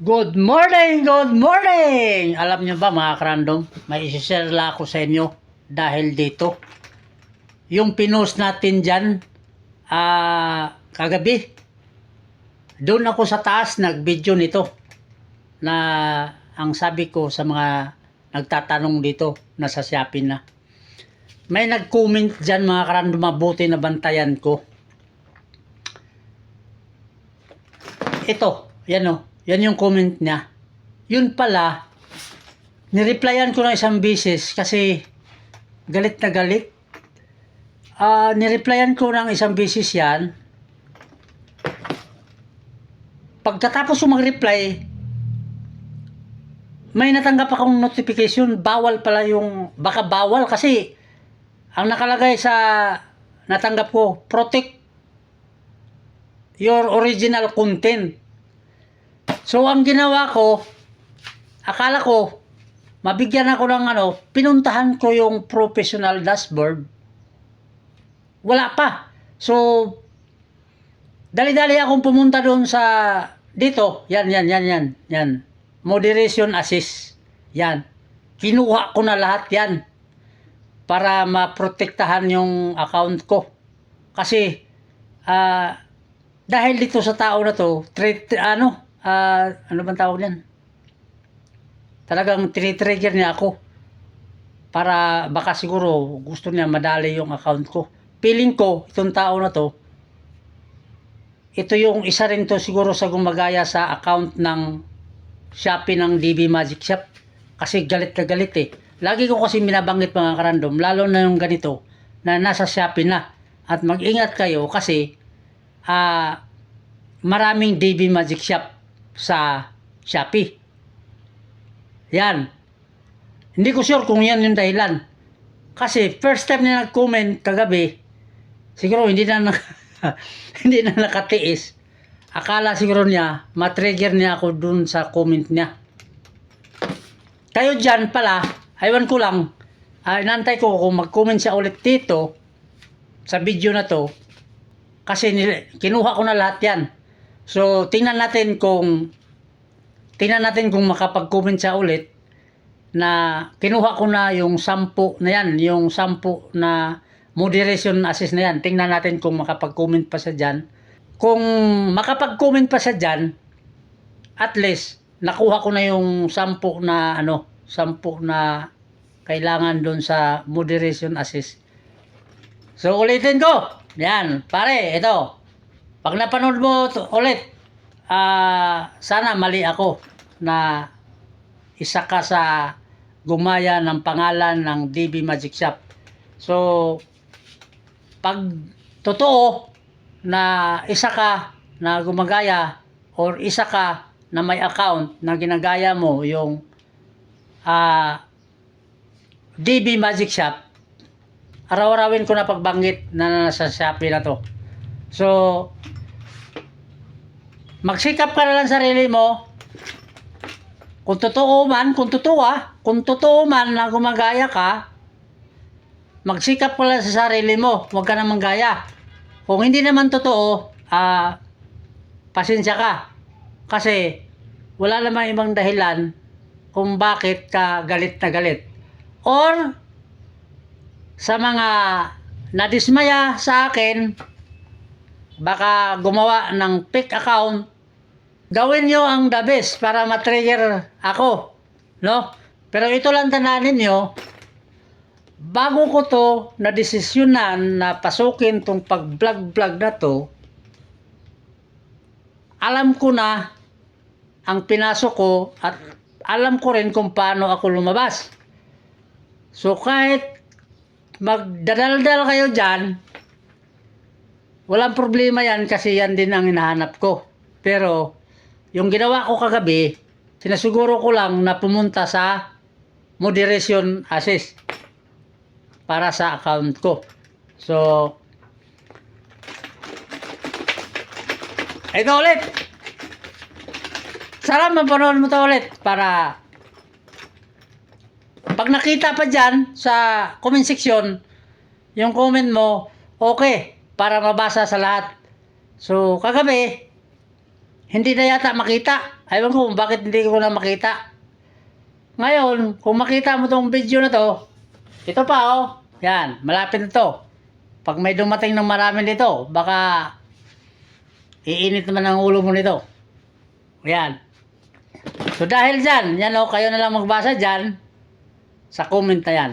Good morning! Good morning! Alam niyo ba mga karandom, may isi-share lang ako sa inyo dahil dito. Yung pinost natin dyan, kagabi, doon ako sa taas nag-video nito na ang sabi ko sa mga nagtatanong dito, nasa Shopee na. May nag-comment dyan mga karandom, mabuti na bantayan ko. Ito, yan o. Yan yung comment niya. Yun pala, nireplyan ko ng isang beses kasi galit na galit. Nireplyan ko ng isang beses yan. Pagkatapos ko mag-reply, may natanggap akong notification. Bawal pala yung, baka bawal kasi ang nakalagay sa natanggap ko, protect your original content. So, ang ginawa ko, akala ko, mabigyan ako ng pinuntahan ko yung professional dashboard. Wala pa. So, dali-dali akong pumunta doon sa, dito, yan. Moderation assist. Yan. Kinuha ko na lahat yan para maprotektahan yung account ko. Kasi, dahil dito sa tao na to, ano bang tawag yan? Talagang tinitrigger niya ako para baka siguro gusto niya madali yung account ko. Feeling ko, itong tao na to, ito yung isa rin to siguro sa gumagaya sa account ng Shopee ng DB Magic Shop. Kasi galit na galit eh. Lagi ko kasi binabanggit mga karandom, lalo na yung ganito, na nasa Shopee na. At mag-ingat kayo kasi, maraming DB Magic Shop sa Shopee. Yan. Hindi ko sure kung yan yung dahilan. Kasi first time na nag-comment kagabi, siguro hindi na hindi na nakatiis. Akala siguro niya, matrigger niya ako dun sa comment niya. Kayo dyan pala, aywan ko lang, inantay ko kung mag-comment siya ulit dito sa video na to. Kasi kinuha ko na lahat yan. So, tingnan natin kung makapag-comment siya ulit na kinuha ko na yung 10 na yan, yung 10 na moderation assist na yan. Tingnan natin kung makapag-comment pa siya dyan. Kung makapag-comment pa siya dyan, at least, nakuha ko na yung 10 na 10 na kailangan doon sa moderation assist. So, ulitin ko. Yan, pare, ito. Pag napanood mo ulit, sana mali ako na isa ka sa gumaya ng pangalan ng DB Magic Shop. So, pag totoo na isa ka na gumagaya or isa ka na may account na ginagaya mo yung DB Magic Shop, araw-arawin ko na pagbanggit na nasa Shopee na to. So, magsikap ka na lang sarili mo. Kung totoo man na gumagaya ka, magsikap ka lang sa sarili mo. Huwag ka na manggaya. Kung hindi naman totoo, pasensya ka. Kasi, wala namang ibang dahilan kung bakit ka galit na galit. Or, sa mga nadismaya sa akin, baka gumawa ng fake account, gawin nyo ang the best para matrigger ako, no? Pero ito lang tandaan nyo, bago ko to nadesisyonan na pasukin tong pag-vlog na to, alam ko na ang pinasok ko at alam ko rin kung paano ako lumabas. So kahit magdadaldal kayo dyan, walang problema yan kasi yan din ang hinahanap ko. Pero, yung ginawa ko kagabi, sinasiguro ko lang na pumunta sa moderation assist para sa account ko. So, ito ulit. Sana mapanood mo ito ulit para pag nakita pa dyan sa comment section, yung comment mo, okay, para mabasa sa lahat. So, kagabi, hindi na yata makita. Ewan ko kung bakit hindi ko na makita. Ngayon, kung makita mo tong video na to, ito pa oh. Yan, malapit na to. Pag may dumating ng marami dito, baka iinit naman ang ulo mo nito. Yan. So dahil dyan, yan o, kayo na lang magbasa dyan sa comment na yan.